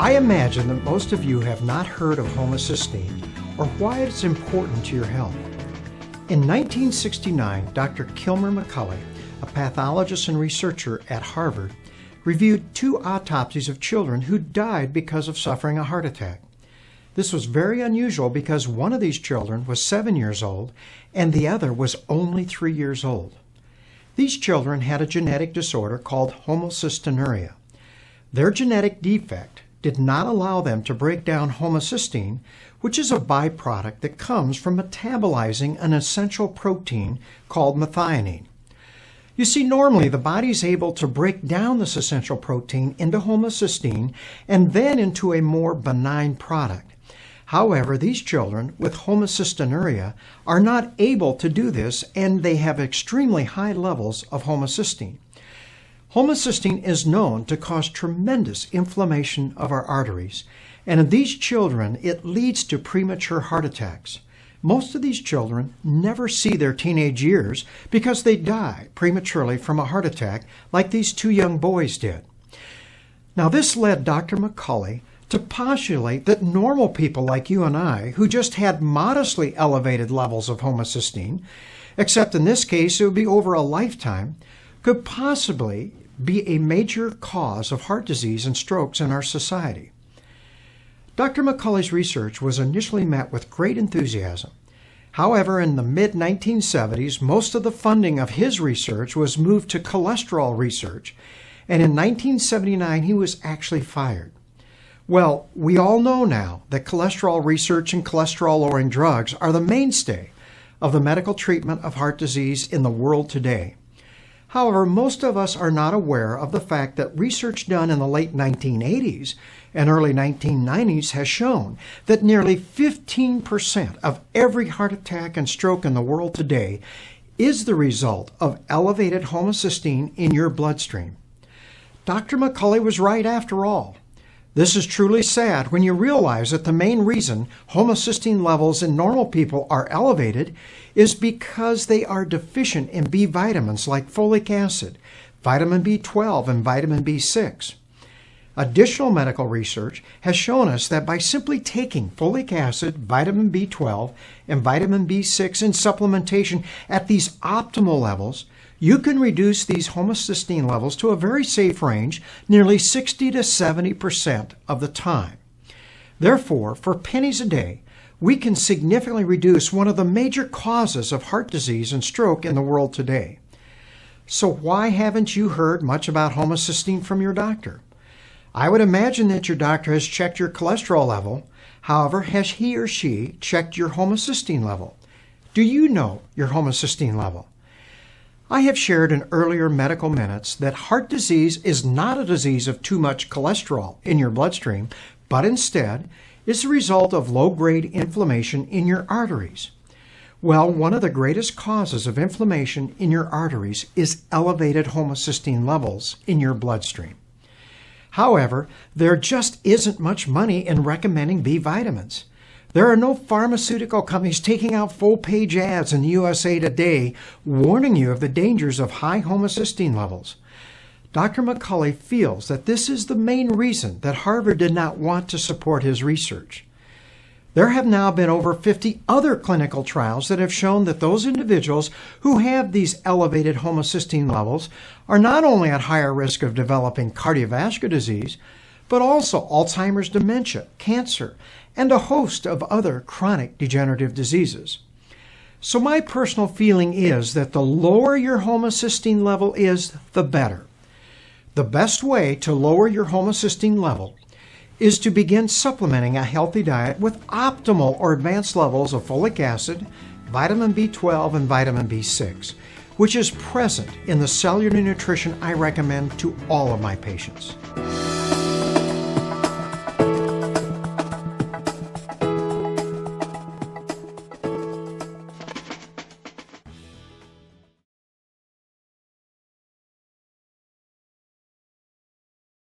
I imagine that most of you have not heard of homocysteine or why it's important to your health. In 1969, Dr. Kilmer McCulley, a pathologist and researcher at Harvard, reviewed 2 autopsies of children who died because of suffering a heart attack. This was very unusual because one of these children was 7 years old and the other was only 3 years old. These children had a genetic disorder called homocystinuria. Their genetic defect did not allow them to break down homocysteine, which is a byproduct that comes from metabolizing an essential protein called methionine. You see, normally the body is able to break down this essential protein into homocysteine and then into a more benign product. However, these children with homocystinuria are not able to do this, and they have extremely high levels of homocysteine. Homocysteine is known to cause tremendous inflammation of our arteries, and in these children it leads to premature heart attacks. Most of these children never see their teenage years because they die prematurely from a heart attack like these 2 young boys did. Now this led Dr. McCulley to postulate that normal people like you and I, who just had modestly elevated levels of homocysteine, except in this case it would be over a lifetime, could possibly be a major cause of heart disease and strokes in our society. Dr. McCulley's research was initially met with great enthusiasm. However, in the mid-1970s, most of the funding of his research was moved to cholesterol research, and in 1979 he was actually fired. Well, we all know now that cholesterol research and cholesterol-lowering drugs are the mainstay of the medical treatment of heart disease in the world today. However, most of us are not aware of the fact that research done in the late 1980s and early 1990s has shown that nearly 15% of every heart attack and stroke in the world today is the result of elevated homocysteine in your bloodstream. Dr. McCulley was right after all. This is truly sad when you realize that the main reason homocysteine levels in normal people are elevated is because they are deficient in B vitamins like folic acid, vitamin B12, and vitamin B6. Additional medical research has shown us that by simply taking folic acid, vitamin B12, and vitamin B6 in supplementation at these optimal levels, you can reduce these homocysteine levels to a very safe range, nearly 60 to 70% of the time. Therefore, for pennies a day, we can significantly reduce one of the major causes of heart disease and stroke in the world today. So why haven't you heard much about homocysteine from your doctor? I would imagine that your doctor has checked your cholesterol level. However, has he or she checked your homocysteine level? Do you know your homocysteine level? I have shared in earlier medical minutes that heart disease is not a disease of too much cholesterol in your bloodstream, but instead is the result of low-grade inflammation in your arteries. Well, one of the greatest causes of inflammation in your arteries is elevated homocysteine levels in your bloodstream. However, there just isn't much money in recommending B vitamins. There are no pharmaceutical companies taking out full-page ads in the USA Today warning you of the dangers of high homocysteine levels. Dr. McCulley feels that this is the main reason that Harvard did not want to support his research. There have now been over 50 other clinical trials that have shown that those individuals who have these elevated homocysteine levels are not only at higher risk of developing cardiovascular disease, but also Alzheimer's, dementia, cancer, and a host of other chronic degenerative diseases. So my personal feeling is that the lower your homocysteine level is, the better. The best way to lower your homocysteine level is to begin supplementing a healthy diet with optimal or advanced levels of folic acid, vitamin B12, and vitamin B6, which is present in the cellular nutrition I recommend to all of my patients.